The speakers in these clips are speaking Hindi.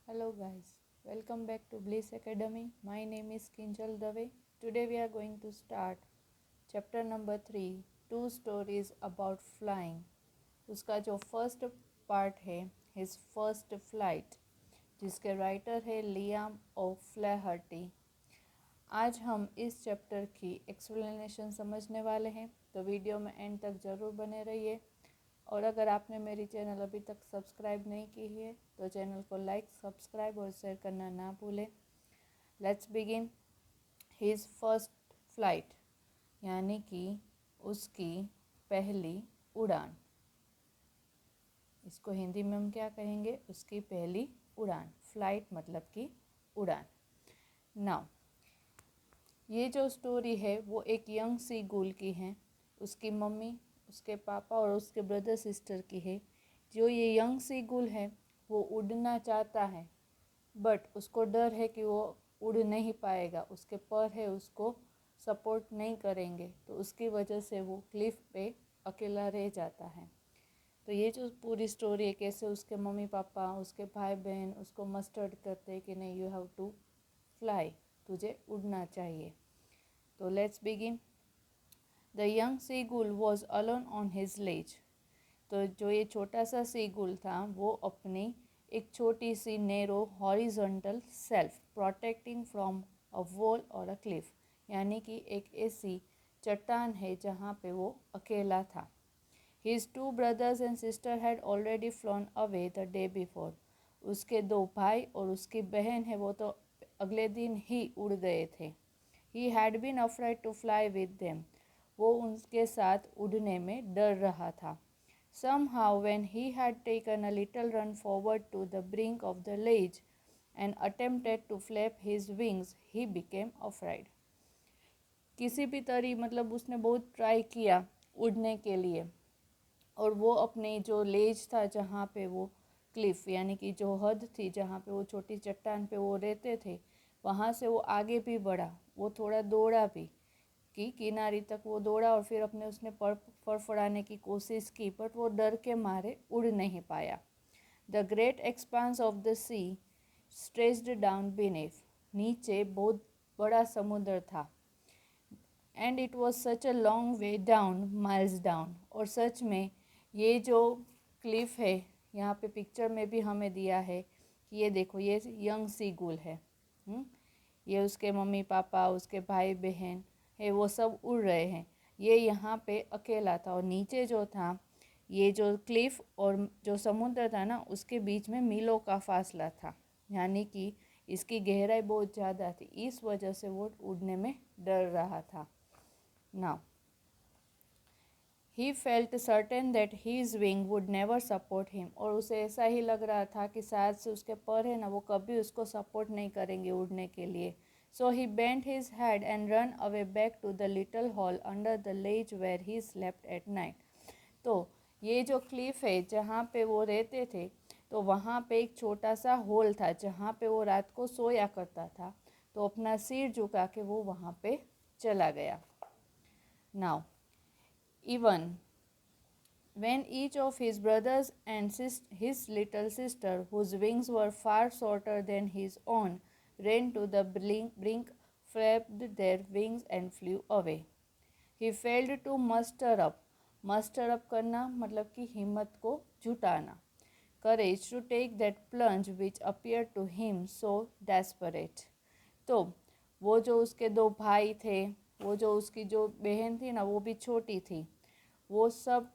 Hello guys, welcome back to Bliss Academy. My name is Kinjal Dave. Today we are going to start chapter number 3, two stories about flying. उसका जो फर्स्ट पार्ट है हिज फर्स्ट फ्लाइट, जिसके राइटर है लियाम ओ फ्लैहर्टी। आज हम इस चैप्टर की एक्सप्लेनेशन समझने वाले हैं, तो वीडियो में एंड तक ज़रूर बने रहिए। और अगर आपने मेरी चैनल अभी तक सब्सक्राइब नहीं की है तो चैनल को लाइक, सब्सक्राइब और शेयर करना ना भूलें। Let's begin. His first flight यानी कि उसकी पहली उड़ान। इसको हिंदी में हम क्या कहेंगे? उसकी पहली उड़ान। फ्लाइट मतलब कि उड़ान। नाउ ये जो स्टोरी है वो एक यंग सी गुल की है। उसकी मम्मी, उसके पापा और उसके ब्रदर सिस्टर की है। जो ये यंग सी गुल है वो उड़ना चाहता है, बट उसको डर है कि वो उड़ नहीं पाएगा, उसके पर है उसको सपोर्ट नहीं करेंगे, तो उसकी वजह से वो क्लिफ पे अकेला रह जाता है। तो ये जो पूरी स्टोरी है, कैसे उसके मम्मी पापा, उसके भाई बहन उसको मस्टर्ड करते हैं कि नहीं, यू हैव टू फ्लाई, तुझे उड़ना चाहिए। तो let's begin. The young seagull was alone on his ledge. तो जो ये छोटा सा सीगुल था वो अपनी एक छोटी सी narrow horizontal self protecting from a wall और अ क्लिफ, यानी कि एक ऐसी चट्टान है जहाँ पे वो अकेला था। His two brothers and sister had already phloem away the day before. उसके दो भाई और उसकी बहन है वो तो अगले दिन ही उड़ गए थे। He had been afraid to fly with them. वो उनके साथ उड़ने में डर रहा था। Somehow, when he had taken a little run forward to the brink of the ledge and attempted to flap his wings, he became afraid. किसी भी मतलब उसने बहुत ट्राई किया उड़ने के लिए, और वो अपने जो लेज था जहाँ पे वो क्लिफ यानी कि जो हद थी जहाँ पे वो छोटी चट्टान पे वो रहते थे, वहाँ से वो आगे भी बढ़ा, वो थोड़ा दौड़ा भी कि किनारे तक वो दौड़ा और फिर अपने उसने फड़फड़ाने की कोशिश की, बट वो डर के मारे उड़ नहीं पाया। The great expanse of the sea stretched down beneath. नीचे बहुत बड़ा समुद्र था। And it was such a long way down, miles down. और सच में ये जो क्लिफ है, यहाँ पे पिक्चर में भी हमें दिया है कि ये देखो, ये यंग सी गुल है। ये उसके मम्मी पापा, उसके भाई बहन है, वो सब उड़ रहे हैं। ये यहाँ पे अकेला था, और नीचे जो था, ये जो क्लिफ और जो समुद्र था ना, उसके बीच में मीलों का फासला था, यानी कि इसकी गहराई बहुत ज़्यादा थी। इस वजह से वो उड़ने में डर रहा था। Now he felt certain that his wing would never support him. और उसे ऐसा ही लग रहा था कि शायद से उसके पर है ना, वो कभी उसको सपोर्ट नहीं करेंगे उड़ने के लिए। So he bent his head and run away back to the little hole under the ledge where he slept at night. तो ये जो क्लिफ है जहाँ पे वो रहते थे, तो वहाँ पे एक छोटा सा होल था जहाँ पे वो रात को सोया करता था। तो अपना सिर झुका के वो वहाँ पे चला गया। Now even when each of his brothers and his little sister, whose wings were far shorter than his own, ran to the brink, flapped their wings and flew away. He failed to muster up. Muster up करना मतलब कि हिम्मत को जुटाना। Courage to take that plunge which appeared to him so desperate. तो वो जो उसके दो भाई थे, वो जो उसकी जो बहन थी ना, वो भी छोटी थी, वो सब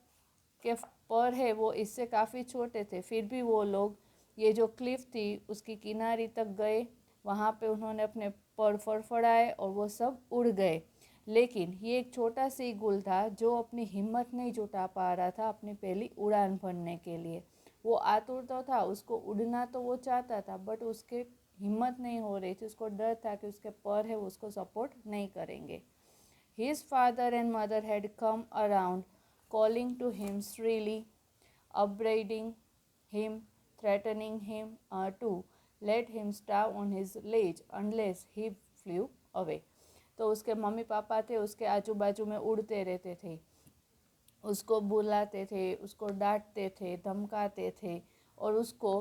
के पर है वो इससे काफ़ी छोटे थे, फिर भी वो लोग ये जो क्लिफ थी उसकी किनारे तक गए। वहाँ पे उन्होंने अपने पर फड़फड़ाए और वो सब उड़ गए। लेकिन ये एक छोटा सी गुल था जो अपनी हिम्मत नहीं जुटा पा रहा था अपनी पहली उड़ान भरने के लिए। वो आतुर तो था, उसको उड़ना तो वो चाहता था, बट उसके हिम्मत नहीं हो रही थी, उसको डर था कि उसके पर है वो उसको सपोर्ट नहीं करेंगे। His father and mother had come around, calling to him shrilly, upbraiding him, threatening him to let him starve on his ledge unless he flew away. तो उसके मम्मी पापा थे, उसके आजू बाजू में उड़ते रहते थे, उसको बुलाते थे, उसको डांटते थे, धमकाते थे, और उसको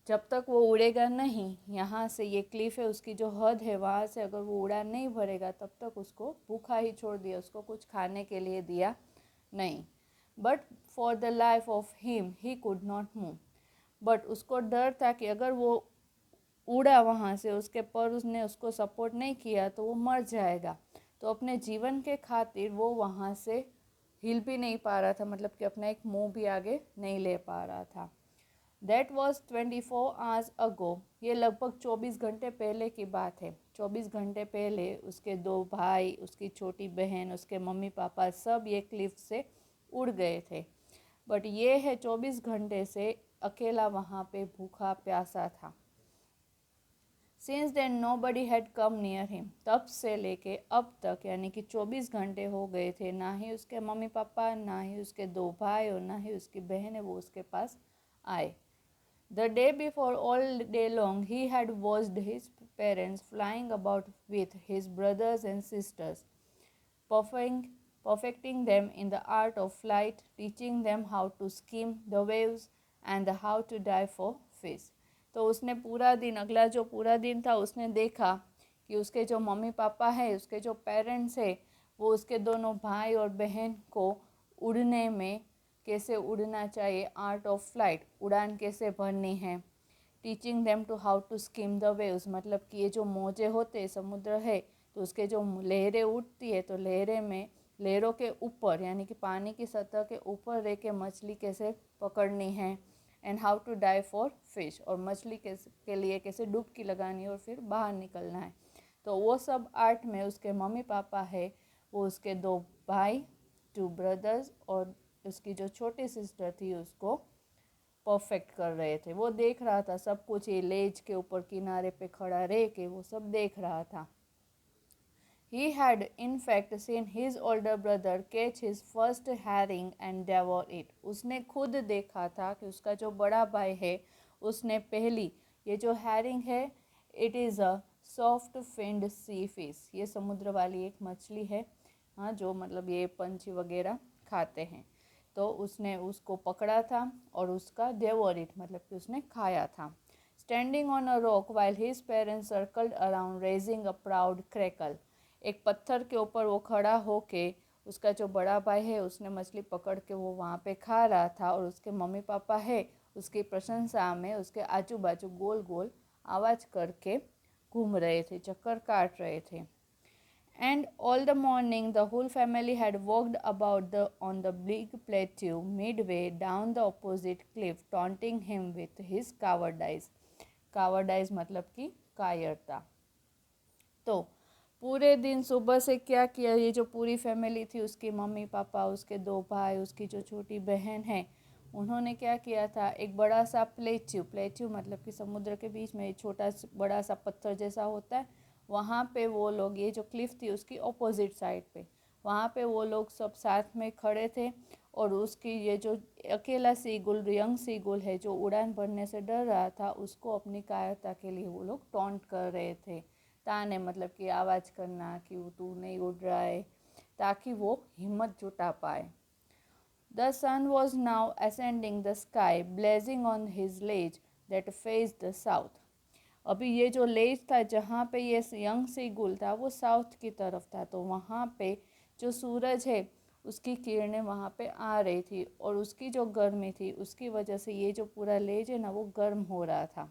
जब तक वो उड़ेगा नहीं, यहाँ से ये क्लिफ है, उसकी जो हद है वहाँ से अगर वो उड़ान नहीं भरेगा तब तक उसको भूखा ही छोड़ दिया, उसको कुछ खाने के लिए दिया नहीं। But for the life of him he could not move. But उसको डर था कि अगर वो उड़ा वहाँ से, उसके पर उसने उसको सपोर्ट नहीं किया तो वो मर जाएगा। तो अपने जीवन के खातिर वो वहाँ से हिल भी नहीं पा रहा था, मतलब कि अपना एक मुँह भी आगे नहीं ले पा रहा था। That was 24 hours ago। ये लगभग 24 घंटे पहले की बात है। 24 घंटे पहले उसके 2 भाई, उसकी छोटी बहन, उसके मम्मी पापा सब ये क्लिफ से उड़ गए थे। बट ये है 24 घंटे से अकेला वहाँ पे भूखा प्यासा था। Since then nobody had come near him। तब से लेके अब तक, यानी कि 24 घंटे हो गए थे, ना ही उसके मम्मी पापा, ना ही उसके 2 भाई और ना ही उसकी बहन है वो उसके पास आए। The day before, all day long, he had watched his parents flying about with his brothers and sisters, perfecting them in the art of flight, teaching them how to skim the waves and how to dive for fish। तो उसने पूरा दिन, अगला जो पूरा दिन था, उसने देखा कि उसके जो मम्मी पापा है, उसके जो पेरेंट्स है, वो उसके दोनों भाई और बहन को उड़ने में, कैसे उड़ना चाहिए, आर्ट ऑफ फ्लाइट, उड़ान कैसे भरनी है, teaching them to how to skim the waves, मतलब कि ये जो मौजे होते, समुद्र है तो उसके जो लहरें उठती है तो लहरों के ऊपर, यानी कि पानी की सतह के ऊपर रह के मछली कैसे पकड़नी है, and how to dive for fish, और मछली के लिए कैसे डुबकी लगानी है और फिर बाहर निकलना है। तो वो सब आर्ट में उसके मम्मी पापा है, वो उसके 2 भाई, 2 ब्रदर्स और उसकी जो छोटी सिस्टर थी उसको परफेक्ट कर रहे थे। वो देख रहा था सब कुछ, ये लेज के ऊपर किनारे पे खड़ा रह के वो सब देख रहा था। He had in fact seen his older brother catch his first herring and devour it। उसने खुद देखा था कि उसका जो बड़ा भाई है उसने पहली ये जो हैरिंग है, it is a soft finned sea fish, ये समुद्र वाली एक मछली है, हाँ, जो मतलब ये पंछी वगैरह खाते हैं। तो उसने उसको पकड़ा था और उसका devour it मतलब कि उसने खाया था। Standing on a rock while his parents circled around raising a proud crackle। एक पत्थर के ऊपर वो खड़ा होके, उसका जो बड़ा भाई है उसने मछली पकड़ के वो वहाँ पे खा रहा था, और उसके मम्मी पापा है उसकी प्रशंसा में उसके आजू बाजू गोल गोल आवाज़ करके घूम रहे थे, चक्कर काट रहे थे। And all the morning the whole family had walked about on the big plateau midway down the opposite cliff, taunting him with his cowardice। cowardice मतलब कि कायरता। तो पूरे दिन सुबह से क्या किया, ये जो पूरी फैमिली थी, उसकी मम्मी पापा, उसके 2 भाई, उसकी जो छोटी बहन है, उन्होंने क्या किया था, एक बड़ा सा प्लेट्यू मतलब कि समुद्र के बीच में छोटा बड़ा सा पत्थर जैसा होता है, वहाँ पे वो लोग, ये जो क्लिफ थी उसकी ऑपोजिट साइड पे, वहाँ पे वो लोग सब साथ में खड़े थे, और उसकी ये जो अकेला सीगुल, यंग सीगुल है जो उड़ान भरने से डर रहा था, उसको अपनी कायरता के लिए वो लोग टॉन्ट कर रहे थे। ताने मतलब कि आवाज़ करना कि वो तू नहीं उड़ रहा है, ताकि वो हिम्मत जुटा पाए। The sun was now ascending the sky, blazing on his ledge that faced the south। अभी ये जो लेज था जहाँ पे ये यंग सीगुल था वो साउथ की तरफ था, तो वहाँ पे जो सूरज है उसकी किरणें वहाँ पे आ रही थी, और उसकी जो गर्मी थी उसकी वजह से ये जो पूरा लेज है ना वो गर्म हो रहा था।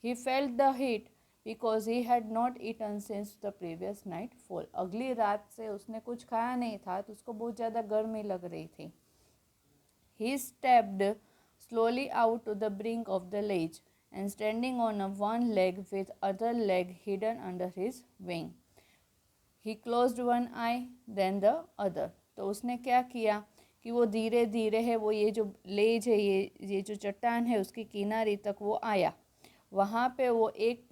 He felt the heat because he had not eaten since the previous nightfall। अगली रात से उसने कुछ खाया नहीं था तो उसको बहुत ज़्यादा गर्मी लग रही थी। He stepped slowly out to the brink of the ledge and standing on one leg with other leg hidden under his wing, he closed one eye then the other। तो उसने क्या किया कि वो धीरे धीरे है, वो ये जो लेज है, ये जो चट्टान है उसकी किनारे तक वो आया। वहाँ पे वो एक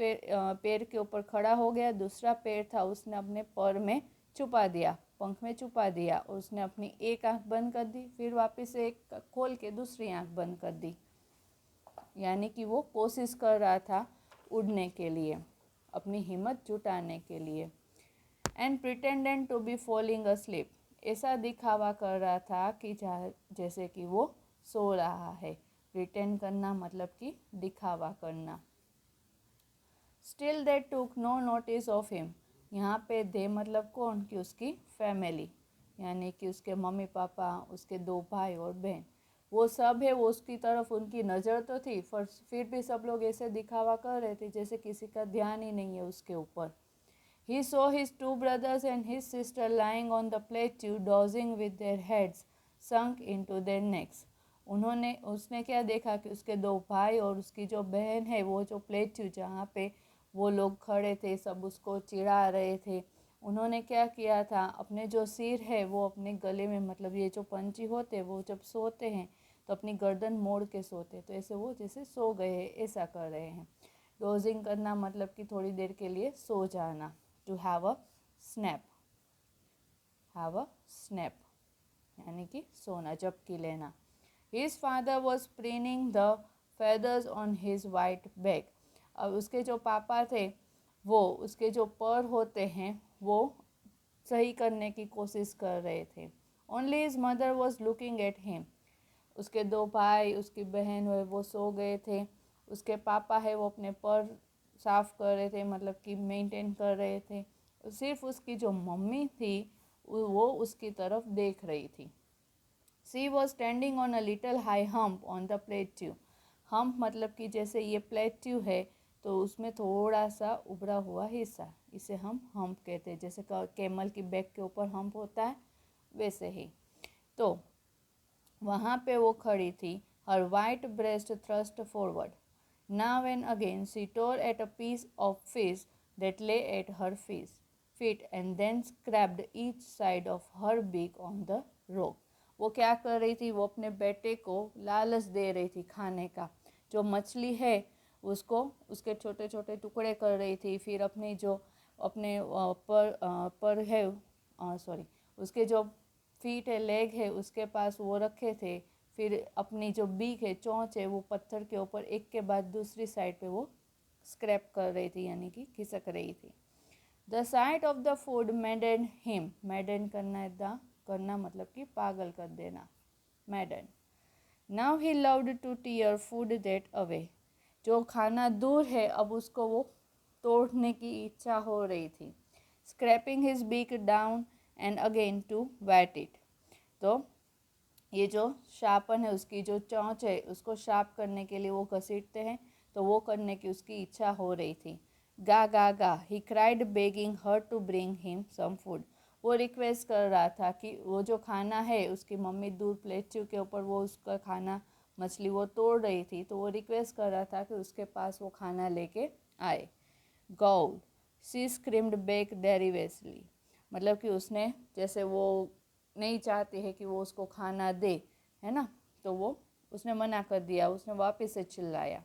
पैर के ऊपर खड़ा हो गया, दूसरा पैर था उसने अपने पर में छुपा दिया, पंख में छुपा दिया, और उसने अपनी एक आंख बंद कर दी, फिर वापस एक खोल के दूसरी आंख बंद कर दी, यानी कि वो कोशिश कर रहा था उड़ने के लिए, अपनी हिम्मत जुटाने के लिए। And pretended to be falling asleep. ऐसा दिखावा कर रहा था कि जैसे कि वो सो रहा है। प्रिटेंड करना मतलब कि दिखावा करना। Still they took no notice of him. यहाँ पे दे मतलब कौन, कि उसकी फैमिली, यानी कि उसके मम्मी पापा, उसके 2 भाई और बहन, वो सब है, वो उसकी तरफ उनकी नज़र तो थी, फिर भी सब लोग ऐसे दिखावा कर रहे थे जैसे किसी का ध्यान ही नहीं है उसके ऊपर। He saw his 2 brothers and his sister lying on the plateau dozing with their heads sunk into their necks. उसने क्या देखा कि उसके 2 भाई और उसकी जो बहन है, वो जो प्लेट्यू जहाँ पे वो लोग खड़े थे, सब उसको चिढ़ा रहे थे, उन्होंने क्या किया था, अपने जो सिर है वो अपने गले में, मतलब ये जो पंछी होते हैं वो जब सोते हैं तो अपनी गर्दन मोड़ के सोते, तो ऐसे वो जैसे सो गए हैं ऐसा कर रहे हैं। डोजिंग करना मतलब कि थोड़ी देर के लिए सो जाना, to have a snap, have a snap यानी कि सोना, झपकी लेना। His father was preening the feathers on his white back. अब उसके जो पापा थे वो उसके जो पर होते हैं वो सही करने की कोशिश कर रहे थे। Only his mother was looking at him. उसके 2 भाई, उसकी बहन है वो सो गए थे, उसके पापा है वो अपने पर साफ कर रहे थे, मतलब कि मेंटेन कर रहे थे, सिर्फ उसकी जो मम्मी थी वो उसकी तरफ देख रही थी। She was standing on a little high hump on the plateau. Hump मतलब कि जैसे ये प्लेट्यू है तो उसमें थोड़ा सा उभरा हुआ हिस्सा, इसे हम हम्प कहते हैं, जैसे कैमल की बैक के ऊपर हम्प होता है वैसे ही। तो वहाँ पे वो खड़ी थी, her white breast thrust forward. Now and again she tore at a piece of fish that lay at her feet and then scraped each side of her beak on the rock. वो क्या कर रही थी, वो अपने बेटे को लालच दे रही थी खाने का। जो मछली है उसको उसके छोटे छोटे टुकड़े कर रही थी, फिर अपनी जो अपने पर है सॉरी उसके जो फीट है, लेग है, उसके पास वो रखे थे, फिर अपनी जो बीक है, चोंच है, वो पत्थर के ऊपर एक के बाद दूसरी साइड पे वो स्क्रैप कर रही थी, यानी कि खिसक रही थी। The sight of the food maddened him. Maddened करना मतलब कि पागल कर देना, maddened. Now he loved to tear food that away. जो खाना दूर है अब उसको वो तोड़ने की इच्छा हो रही थी। Scraping his beak down and again to whet it. तो ये जो शार्पन है, उसकी जो चोंच है उसको शार्प करने के लिए वो घसीटते हैं, तो वो करने की उसकी इच्छा हो रही थी। गा गा गा he cried begging her to bring him some food. वो रिक्वेस्ट कर रहा था कि वो जो खाना है, उसकी मम्मी दूर प्लेट्यू के ऊपर वो उसका खाना मछली वो तोड़ रही थी, तो वो रिक्वेस्ट कर रहा था कि उसके पास वो खाना लेके आए। God she screamed back derisively. मतलब कि उसने जैसे वो नहीं चाहती है कि वो उसको खाना दे, है ना, तो वो उसने मना कर दिया, उसने वापस से चिल्लाया।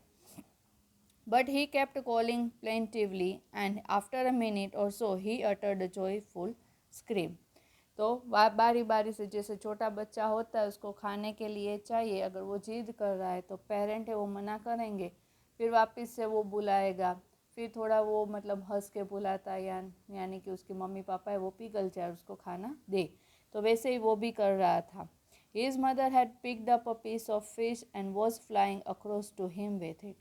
But he kept calling plaintively and after a minute or so he uttered a joyful scream. तो बारी बारी से, जैसे छोटा बच्चा होता है उसको खाने के लिए चाहिए, अगर वो जिद कर रहा है तो पेरेंट है वो मना करेंगे, फिर वापस से वो बुलाएगा, फिर थोड़ा वो मतलब हंस के बुलाता है, यानी कि उसके मम्मी पापा है वो पिघल जाए उसको खाना दे, तो वैसे ही वो भी कर रहा था। His mother had picked up a piece of fish and was flying across to him with it.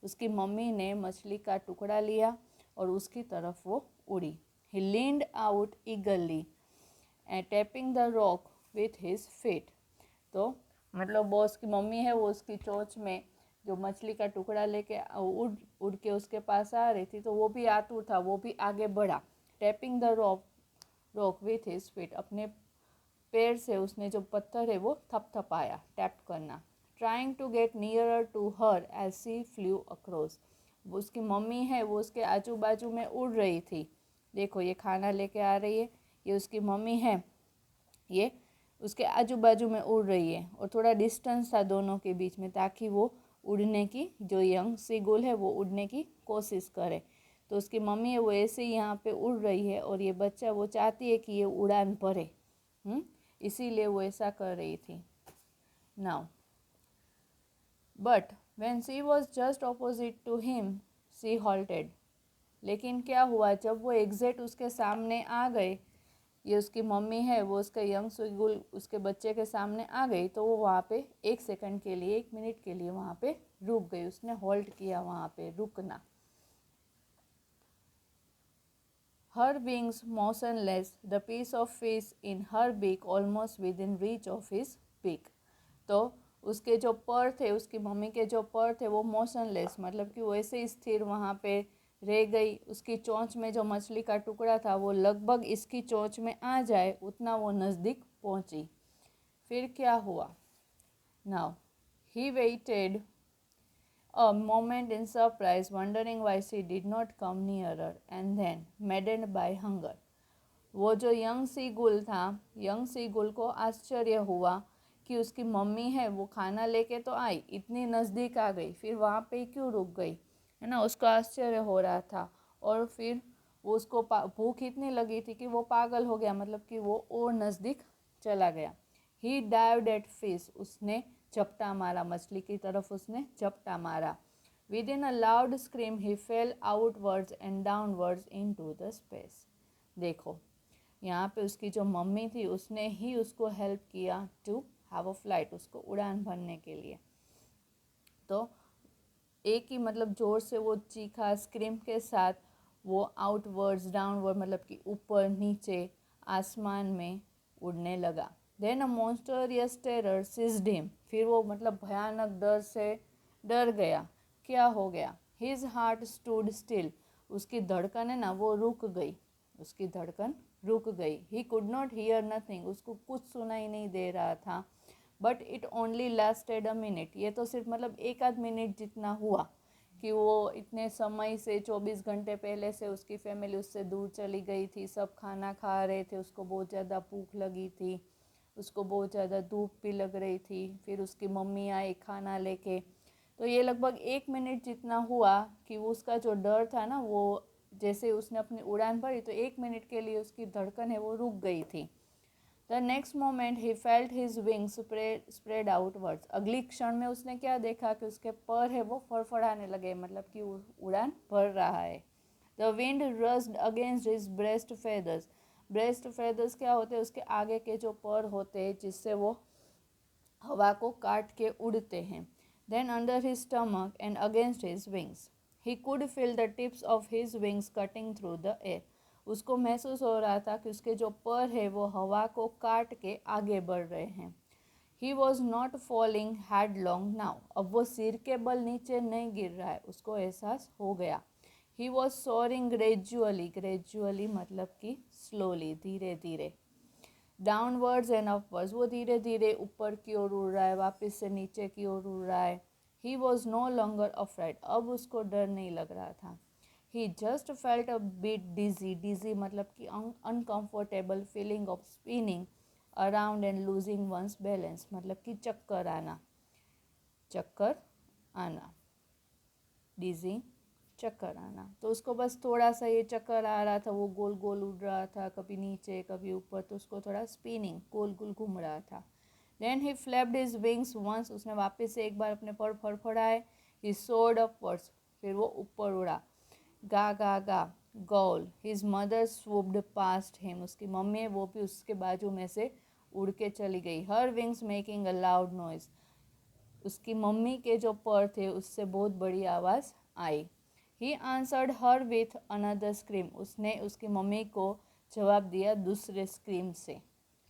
उसकी मम्मी ने मछली का टुकड़ा लिया और उसकी तरफ वो उड़ी। He leaned out eagerly and tapping the rock with his feet. तो मतलब वो उसकी मम्मी है वो उसकी चोंच में जो मछली का टुकड़ा लेके उड़ के उसके पास आ रही थी, तो वो भी आतुर था, वो भी आगे बढ़ा। Tapping the rock with his feet, अपने पैर से उसने जो पत्थर है वो थपथपाया, टैप करना। Trying to get nearer to her as she flew across. उसकी मम्मी है वो उसके आजू बाजू में उड़ रही थी, देखो ये खाना लेके आ रही है, ये उसकी मम्मी है, ये उसके आजू बाजू में उड़ रही है, और थोड़ा डिस्टेंस था दोनों के बीच में ताकि वो उड़ने की, जो यंग सीगुल है वो उड़ने की कोशिश करे। तो उसकी मम्मी है वो ऐसे ही यहाँ पे उड़ रही है, और ये बच्चा वो चाहती है कि ये उड़ान भरे, इसीलिए वो ऐसा कर रही थी। Now but when she was just opposite to him she halted. लेकिन क्या हुआ, जब वो एग्जैक्ट उसके सामने आ गए ये उसकी मम्मी है वो उसका यंग सीगुल उसके बच्चे के सामने आ गई, तो वो वहाँ पे 1 सेकंड के लिए 1 मिनट के लिए वहाँ पे रुक गई, उसने होल्ड किया वहाँ पे रुकना। Her wings motionless, the piece of fish in her beak almost within reach of his beak। तो उसके जो पर थे, उसकी मम्मी के जो पर थे वो मोशनलेस मतलब कि वैसे ही स्थिर वहाँ पे रह गई। उसकी चोंच में जो मछली का टुकड़ा था वो लगभग इसकी चोंच में आ जाए उतना वो नज़दीक पहुँची। फिर क्या हुआ? Now he waited a moment in surprise, wondering why she did not come nearer, and then, maddened by hunger, वो जो यंग सीगुल था, यंग सीगुल को आश्चर्य हुआ कि उसकी मम्मी है वो खाना लेके तो आई, इतनी नज़दीक आ गई, फिर वहाँ पे क्यों रुक गई, है ना। उसको आश्चर्य हो रहा था और फिर वो उसको भूख इतनी लगी थी कि वो पागल हो गया, मतलब कि वो और नज़दीक चला गया। ही डाइव्ड एट फिश, उसने झपटा मारा, मछली की तरफ उसने झपटा मारा। With in a loud scream he fail outwards and downwards into the space. देखो यहाँ पे उसकी जो मम्मी थी उसने ही उसको हेल्प किया टू हैव अ फ्लाइट, उसको उड़ान भरने के लिए। तो एक ही मतलब ज़ोर से वो चीखा, स्क्रीम के साथ वो आउटवर्ड्स डाउनवर्ड मतलब कि ऊपर नीचे आसमान में उड़ने लगा। देन अ मॉन्स्टरियस टेरर सीज्ड हिम, फिर वो मतलब भयानक डर से डर गया। क्या हो गया? हिज हार्ट स्टूड स्टिल, उसकी धड़कन है ना वो रुक गई, उसकी धड़कन रुक गई। He could not here nothing, उसको कुछ सुनाई नहीं दे रहा था। But it only lasted a minute, ये तो सिर्फ मतलब 1 आध मिनट जितना हुआ कि वो इतने समय से 24 घंटे पहले से उसकी फैमिली उससे दूर चली गई थी, सब खाना खा रहे थे, उसको बहुत ज़्यादा भूख लगी थी, उसको बहुत ज़्यादा धूप भी लग रही थी, फिर उसकी मम्मी आई खाना लेके। तो ये लगभग 1 मिनट जितना हुआ कि वो उसका जो डर था ना वो जैसे उसने अपनी उड़ान भरी तो 1 मिनट के लिए उसकी धड़कन है वो रुक गई थी। The next moment he felt his wings spread outwards, अगली क्षण में उसने क्या देखा कि उसके पर है वो फड़फड़ाने लगे, मतलब कि उड़ान भर रहा है। The wind rushed against his breast feathers, breast feathers क्या होते हैं? उसके आगे के जो पर होते हैं जिससे वो हवा को काट के उड़ते हैं। Then under his stomach and against his wings he could feel the tips of his wings cutting through the air, उसको महसूस हो रहा था कि उसके जो पर है वो हवा को काट के आगे बढ़ रहे हैं। He was not falling headlong now, अब वो सिर के बल नीचे नहीं गिर रहा है, उसको एहसास हो गया। ही वॉज सोअरिंग ग्रेजुअली, ग्रेजुअली मतलब कि स्लोली, धीरे धीरे। डाउनवर्ड्स एंड अपवर्ड्स, वो धीरे धीरे ऊपर की ओर उड़ रहा है, वापस से नीचे की ओर उड़ रहा है। He was no longer afraid, अब उसको डर नहीं लग रहा था। He just felt a bit dizzy, dizzy मतलब कि uncomfortable feeling of spinning around and losing one's balance, मतलब कि चक्कर आना, चक्कर आना, डिजी चक्कर आना। तो उसको बस थोड़ा सा ये चक्कर आ रहा था, वो गोल गोल उड़ रहा था, कभी नीचे कभी ऊपर, तो उसको थोड़ा स्पिनिंग गोल गोल घूम रहा था। Then he flapped his wings once, उसने वापस से एक बार अपने पर फड़फड़ाए। ही सोर्ड अपवर्ड्स, फिर वो ऊपर उड़ा। गा गा गा गॉल, his mother swooped past him, उसकी मम्मी है वो भी उसके बाजू में से उड़ के चली गई। Her wings making a loud noise, उसकी मम्मी के जो पर थे उससे बहुत बड़ी आवाज़ आई। He answered her with another scream, उसने उसकी मम्मी को जवाब दिया दूसरे स्क्रीम से,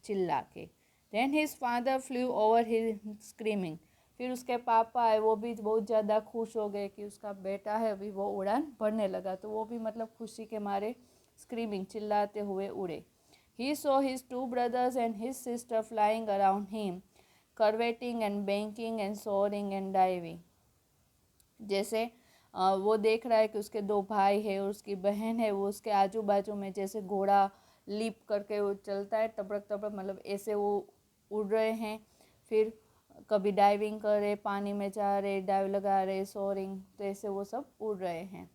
चिल्ला के। Then his father flew over his screaming, फिर उसके पापा आए, वो भी बहुत ज़्यादा खुश हो गए कि उसका बेटा है अभी वो उड़ान भरने लगा, तो वो भी मतलब खुशी के मारे स्क्रीमिंग चिल्लाते हुए उड़े। He saw his 2 brothers and his sister flying around him, curveting and banking and soaring and diving, जैसे वो देख रहा है कि उसके 2 भाई है और उसकी बहन है, वो उसके आजू बाजू में जैसे घोड़ा लीप करके वो चलता है तबड़क तबड़क, मतलब ऐसे वो उड़ रहे हैं। फिर कभी डाइविंग कर रहे, पानी में जा रहे, डाइव लगा रहे, सोरिंग, तो ऐसे वो सब उड़ रहे हैं।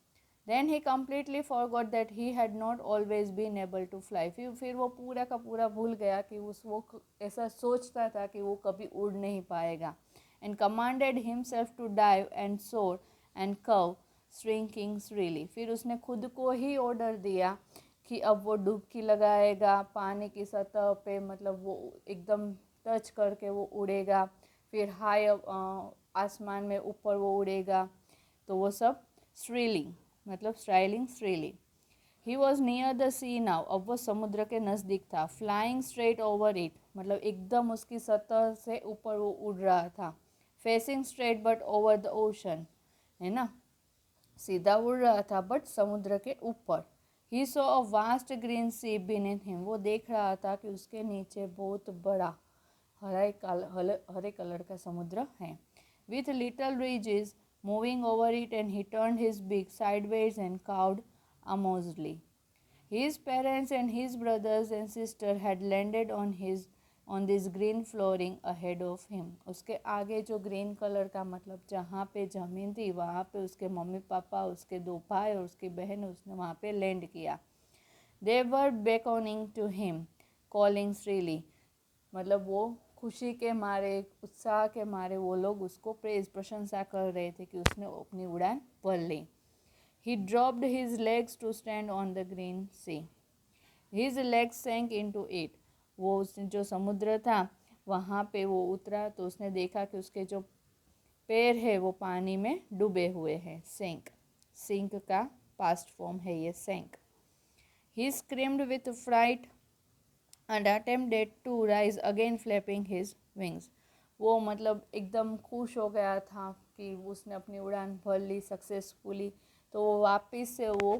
Then he completely forgot that he had not always been able to fly, फिर वो पूरा का पूरा भूल गया कि वो ऐसा सोचता था कि वो कभी उड़ नहीं पाएगा। And commanded himself to dive and soar and curve shrinking shrilly, फिर उसने खुद को ही ऑर्डर दिया कि अब वो डुबकी लगाएगा पानी की सतह पे, मतलब वो एकदम टच करके वो उड़ेगा, फिर हाई आसमान में ऊपर वो उड़ेगा। तो वो सब स्ट्रीलिंग, मतलब स्ट्राइलिंग स्ट्रीलिंग। He was near the sea now, अब वो समुद्र के नज़दीक था। फ्लाइंग स्ट्रेट ओवर इट, मतलब एकदम उसकी सतह से ऊपर वो उड़ रहा था। Facing straight but over the ocean, है ना, सीधा उड़ रहा था बट समुद्र के ऊपर। He saw a vast green sea beneath him, वो देख रहा था कि उसके नीचे बहुत बड़ा हरे कलर का समुद्र है। With little ridges moving over it and he turned his big sideways and cowed amazedly. His parents and his brothers and sister had landed on this green flooring ahead of him. उसके आगे जो ग्रीन कलर का, मतलब जहाँ पे ज़मीन थी वहाँ पे उसके मम्मी पापा, उसके 2 भाई और उसकी बहन, उसने वहाँ पे लैंड किया। They were beckoning to him, calling shrilly, मतलब वो खुशी के मारे, उत्साह के मारे वो लोग उसको प्रशंसा कर रहे थे कि उसने अपनी उड़ान भर ली। He dropped his legs to stand on the green sea. His legs sank into it. वो जो समुद्र था वहाँ पे वो उतरा तो उसने देखा कि उसके जो पैर है वो पानी में डूबे हुए हैं। सिंक, सिंक का पास्ट फॉर्म है ये, sink. He screamed with fright and attempted to rise again flapping his wings. वो मतलब एकदम खुश हो गया था कि उसने अपनी उड़ान भर ली सक्सेसफुली, तो वो वापस से वो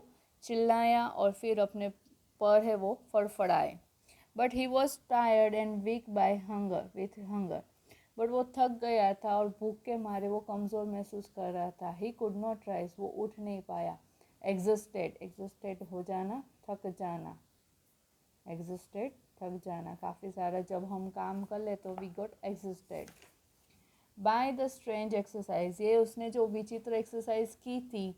चिल्लाया और फिर अपने पर है वो फड़फड़ाए। But he was tired and weak by hunger, with hunger, but वो थक गया था और भूख के मारे वो कमज़ोर महसूस कर रहा था। ही कुड नॉट राइज, वो उठ नहीं पाया। एग्जस्टेड, एग्जस्टेड हो जाना, थक जाना। एग्जस्टेड, थक जाना, काफ़ी सारा जब हम काम कर ले तो we got exhausted by the strange exercise. ये उसने जो विचित्र एक्सरसाइज की थी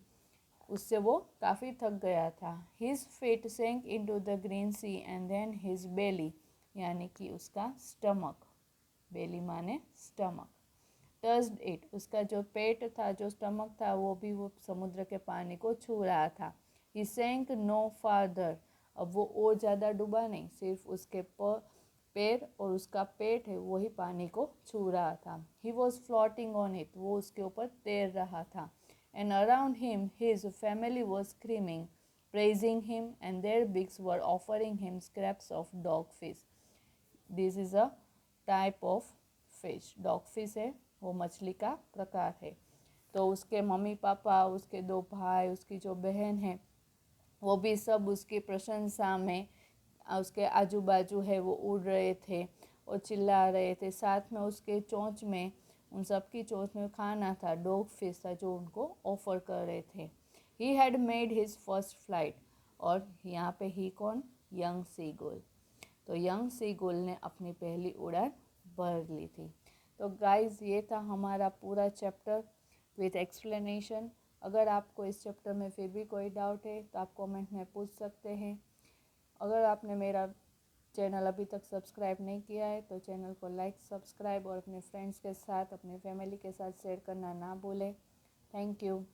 उससे वो काफ़ी थक गया था। His feet sank into the green sea and then his belly, यानी कि उसका स्टमक, बेली माने स्टमक, टच्ड इट, उसका जो पेट था, जो स्टमक था, वो भी वो समुद्र के पानी को छू रहा था। ही सेंक नो फार्दर, अब वो और ज़्यादा डूबा नहीं, सिर्फ उसके पैर और उसका पेट है वही पानी को छू रहा था। He was floating on it, वो उसके ऊपर तैर रहा था। And around him his family was screaming, praising him, and their beaks were offering him scraps of dog fish. This is a type of fish. Dog fish है वो मछली का प्रकार है। तो उसके मम्मी पापा, उसके 2 भाई, उसकी जो बहन है, वो भी सब उसकी प्रशंसा में उसके आजू बाजू है वो उड़ रहे थे और चिल्ला रहे थे। साथ में उसके चोंच में, उन सब की चोंच में खाना था, डॉग फिश था जो उनको ऑफर कर रहे थे। He had made his first flight, और यहाँ पे ही कौन, यंग सीगुल। तो यंग सीगुल ने अपनी पहली उड़ान भर ली थी। तो गाइस ये था हमारा पूरा चैप्टर विथ एक्सप्लेनेशन। अगर आपको इस चैप्टर में फिर भी कोई डाउट है तो आप कमेंट में पूछ सकते हैं। अगर आपने मेरा चैनल अभी तक सब्सक्राइब नहीं किया है तो चैनल को लाइक, सब्सक्राइब और अपने फ्रेंड्स के साथ, अपने फैमिली के साथ शेयर करना ना भूलें। Thank you.